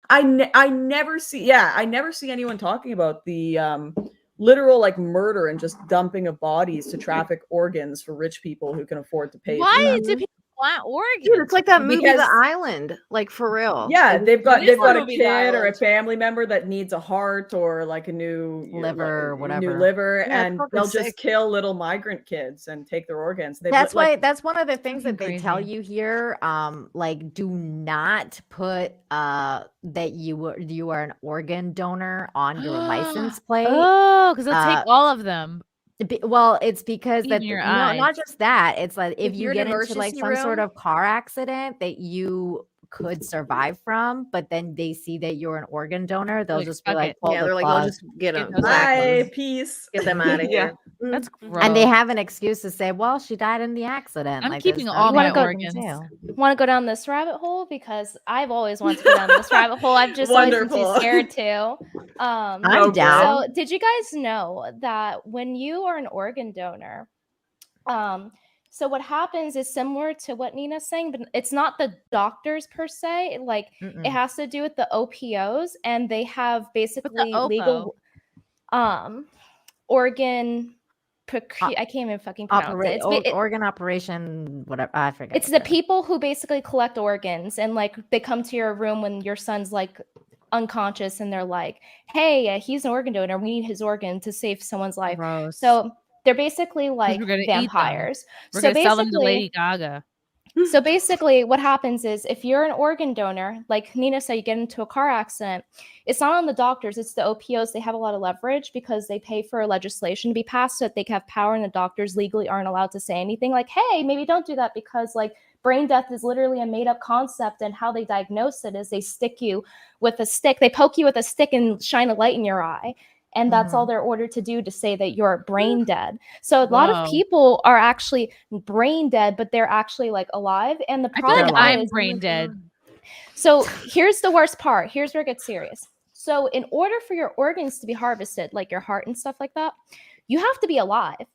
I never see anyone talking about the literal like murder and just dumping of bodies to traffic organs for rich people who can afford to pay. Why do people want organs? Dude, it's like that movie The Island, like for real. Yeah, they've got a movie, kid or a family member that needs a heart or like a new liver or whatever. New liver, and they'll just kill little migrant kids and take their organs. That's why that's one of the things that they tell you here. Like, do not put that you are an organ donor on your license plate. Oh, because they'll take all of them. Well, it's because that not just that. It's like if you get into like some sort of car accident that you could survive from, but then they see that you're an organ donor, they'll just be like, they're like, I'll just get them. Bye, peace. Get them out of here. That's gross. And they have an excuse to say, well, she died in the accident. I'm like, keeping all my organs. Want to go down this rabbit hole? Because I've always wanted to go down this rabbit hole. I've just always been too scared to. I'm down. So did you guys know that when you are an organ donor, so what happens is similar to what Nina's saying, but it's not the doctors per se. Like it has to do with the OPOs, and they have basically legal organ. I can't even fucking pronounce it. Organ operation, whatever. I forget. It's the people who basically collect organs, and like they come to your room when your son's like unconscious, and they're like, "Hey, he's an organ donor. We need his organ to save someone's life." Gross. So they're basically like vampires. We're gonna sell them to Lady Gaga. So basically what happens is if you're an organ donor, like Nina said, you get into a car accident, it's not on the doctors, it's the OPOs. They have a lot of leverage because they pay for legislation to be passed so that they can have power, and the doctors legally aren't allowed to say anything like, hey, maybe don't do that, because like brain death is literally a made up concept, and how they diagnose it is they stick you with a stick, they poke you with a stick and shine a light in your eye. And that's all they're ordered to do, to say that you're brain dead. So a lot of people are actually brain dead, but they're actually like alive. And the problem is I'm brain dead. So here's the worst part. Here's where it gets serious. So in order for your organs to be harvested, like your heart and stuff like that, you have to be alive.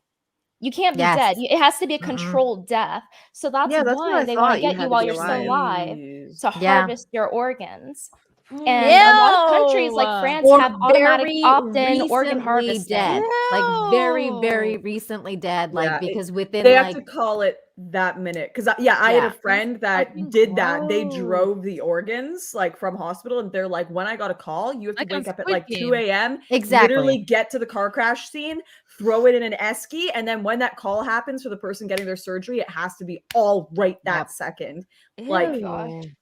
You can't be dead. It has to be a controlled death. So that's why they want to get you while you're still alive to harvest your organs. And a lot of countries like France have automatic opt-in organ harvesting. Like very, very recently dead. Like because within they have to call it that minute. Because I had a friend that did that. They drove the organs like from hospital, and they're like, when I got a call, you have to wake up at like 2 a.m. Literally get to the car crash scene, throw it in an esky, and then when that call happens for the person getting their surgery, it has to be all right that second. Like,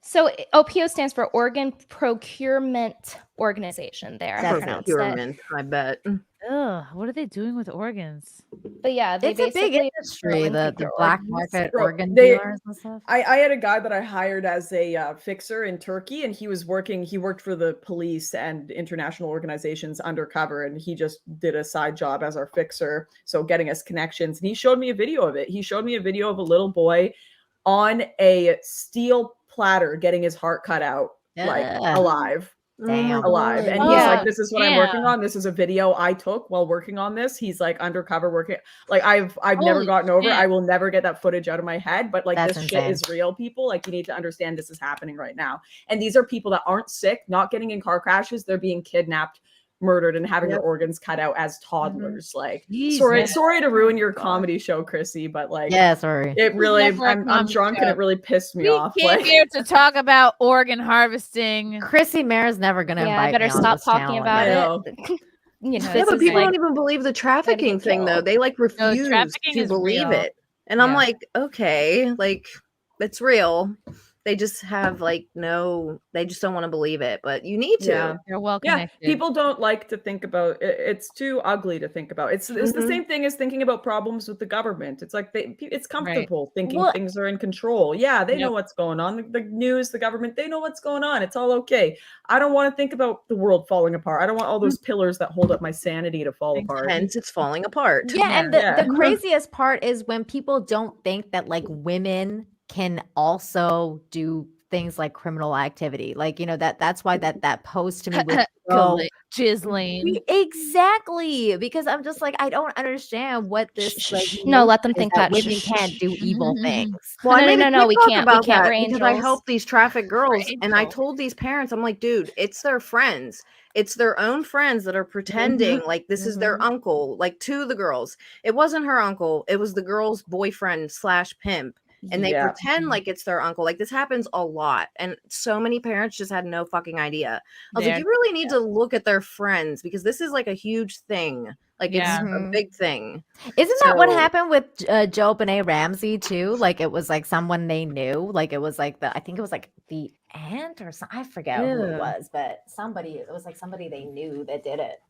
so OPO stands for Organ Procurement Organization. Procurement, I bet. Ugh, what are they doing with organs? But yeah, it's a big industry. The black market organ dealers and stuff. I had a guy that I hired as a fixer in Turkey, and he worked for the police and international organizations undercover, and he just did a side job as our fixer, so getting us connections. And he showed me a video of it. He showed me a video of a little boy on a steel platter getting his heart cut out, like alive. Alive. And he's like, this is what I'm working on. This is a video I took while working on this. He's like undercover working. Like I've never gotten over it. I will never get that footage out of my head, but like this shit is real, people. Like you need to understand this is happening right now. And these are people that aren't sick, not getting in car crashes. They're being kidnapped, murdered, and having their organs cut out as toddlers. Like sorry to ruin your comedy show, Chrissy, but like sorry. It really I'm drunk and it really pissed me off. We came here to talk about organ harvesting. Chrissy Mayr is never gonna invite I better me on stop this talking channel. about it. You know, but people don't even believe the trafficking thing though. They like refuse to believe it. And I'm like, okay, like it's real. They just have like they just don't want to believe it, but you need to. You're well connected. Yeah, people don't like to think about it. It's too ugly to think about. It's the same thing as thinking about problems with the government. It's like it's comfortable thinking things are in control. Yeah, they know what's going on. The news, the government, they know what's going on. It's all okay. I don't want to think about the world falling apart. I don't want all those pillars that hold up my sanity to fall apart. Hence, it's falling apart. Yeah, and the craziest part is when people don't think that like women can also do things like criminal activity. Like, you know, that's why that post to me was so Ghislaine. Exactly, because I'm just like, I don't understand what this like. No, let them think that women can't do evil things. Well, I made no, we can't. About we can't. that because I help these trafficked girls, and I told these parents, I'm like, dude, it's their friends. It's their own friends that are pretending like this is their uncle, like to the girls. It wasn't her uncle. It was the girl's boyfriend / pimp. And they pretend like it's their uncle. Like this happens a lot. And so many parents just had no fucking idea. I was like, you really need to look at their friends because this is like a huge thing. Like it's a big thing. Isn't that what happened with Joe Benet Ramsey too? Like it was like someone they knew. Like it was like I think it was like the aunt or something. I forget who it was, but it was like somebody they knew that did it.